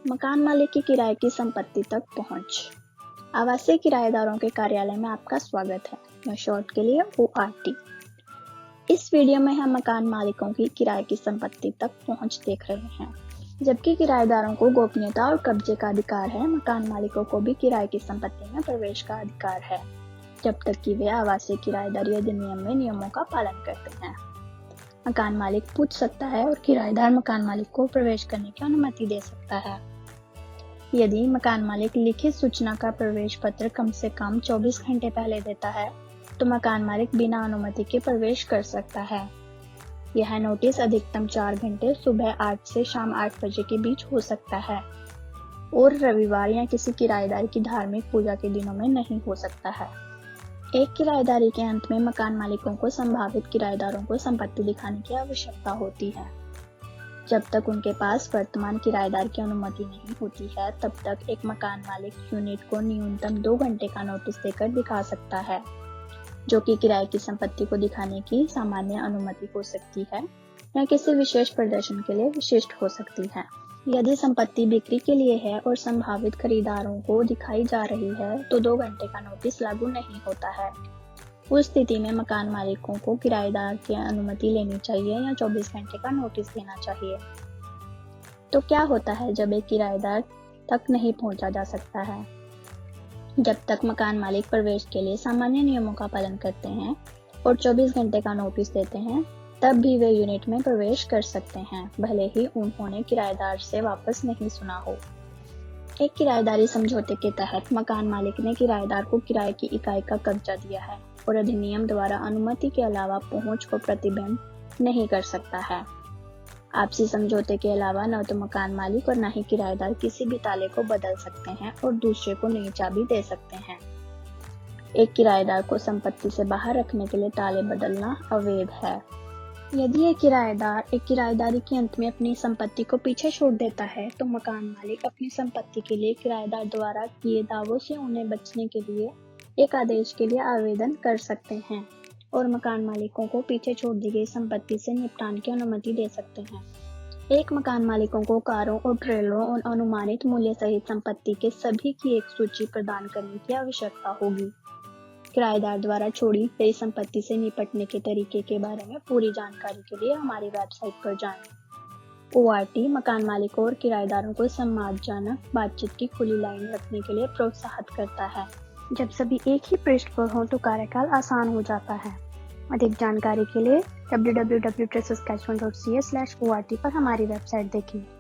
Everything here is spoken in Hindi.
मकान मालिक की किराए की संपत्ति तक पहुंच। आवासीय किराएदारों के कार्यालय में आपका स्वागत है। मैं शॉर्ट के लिए ORT। इस वीडियो में हम मकान मालिकों की किराए की संपत्ति तक पहुंच देख रहे हैं। जबकि किराएदारों को गोपनीयता और कब्जे का अधिकार है, मकान मालिकों को भी किराए की संपत्ति में प्रवेश का अधिकार है, जब तक कि वे आवासीय किराएदारी अधिनियम में नियमों का पालन करते हैं। मकान मालिक पूछ सकता है और किराएदार मकान मालिक को प्रवेश करने की अनुमति दे सकता है। यदि मकान मालिक लिखित सूचना का प्रवेश पत्र कम से कम 24 घंटे पहले देता है, तो मकान मालिक बिना अनुमति के प्रवेश कर सकता है। यह नोटिस अधिकतम 4 घंटे सुबह 8 से शाम 8 बजे के बीच हो सकता है और रविवार या किसी किराएदार की धार्मिक पूजा के दिनों में नहीं हो सकता है। एक किराएदारी के अंत में मकान मालिकों को संभावित किराएदारों को संपत्ति दिखाने की आवश्यकता होती है। जब तक उनके पास वर्तमान किराएदार की अनुमति नहीं होती है, तब तक एक मकान मालिक यूनिट को न्यूनतम 2 घंटे का नोटिस देकर दिखा सकता है, जो कि किराए की संपत्ति को दिखाने की सामान्य अनुमति हो सकती है या किसी विशेष प्रदर्शन के लिए विशिष्ट हो सकती है। यदि संपत्ति बिक्री के लिए है और संभावित खरीदारों को दिखाई जा रही है, तो 2 घंटे का नोटिस लागू नहीं होता है। उस स्थिति में मकान मालिकों को किराएदार की अनुमति लेनी चाहिए या 24 घंटे का नोटिस देना चाहिए। तो क्या होता है जब एक किराएदार तक नहीं पहुंचा जा सकता है? जब तक मकान मालिक प्रवेश के लिए सामान्य नियमों का पालन करते हैं और 24 घंटे का नोटिस देते हैं, तब भी वे यूनिट में प्रवेश कर सकते हैं, भले ही उन्होंने किराएदार से वापस नहीं सुना हो। एक किराएदारी समझौते के तहत मकान मालिक ने किराएदार को किराए की इकाई का कब्जा दिया है और अधिनियम द्वारा अनुमति के अलावा पहुंच को प्रतिबंध नहीं कर सकता है। आपसी समझौते के अलावा न तो मकान मालिक और न ही किराएदार किसी भी ताले को बदल सकते हैं और दूसरे को नई चाबी दे सकते हैं। एक किराएदार को संपत्ति से बाहर रखने के लिए ताले बदलना अवैध है। यदि एक किराएदार एक किराएदारी के अंत में अपनी संपत्ति को पीछे छोड़ देता है, तो मकान मालिक अपनी संपत्ति के लिए किराएदार द्वारा किए दावों से उन्हें बचने के लिए एक आदेश के लिए आवेदन कर सकते हैं और मकान मालिकों को पीछे छोड़ दी गई संपत्ति से निपटान की अनुमति दे सकते हैं। एक मकान मालिकों को कारों और ट्रेलरों और अनुमानित मूल्य सहित संपत्ति के सभी की एक सूची प्रदान करने की आवश्यकता होगी। किराएदार द्वारा छोड़ी गई संपत्ति से निपटने के तरीके के बारे में पूरी जानकारी के लिए हमारी वेबसाइट पर जाएं। ORT मकान मालिकों और किराएदारों को सम्मानजनक बातचीत की खुली लाइन रखने के लिए प्रोत्साहित करता है। जब सभी एक ही पृष्ठ पर हों तो कार्यकाल आसान हो जाता है। अधिक जानकारी के लिए www.saskatchewan.ca/ORT पर हमारी वेबसाइट देखें।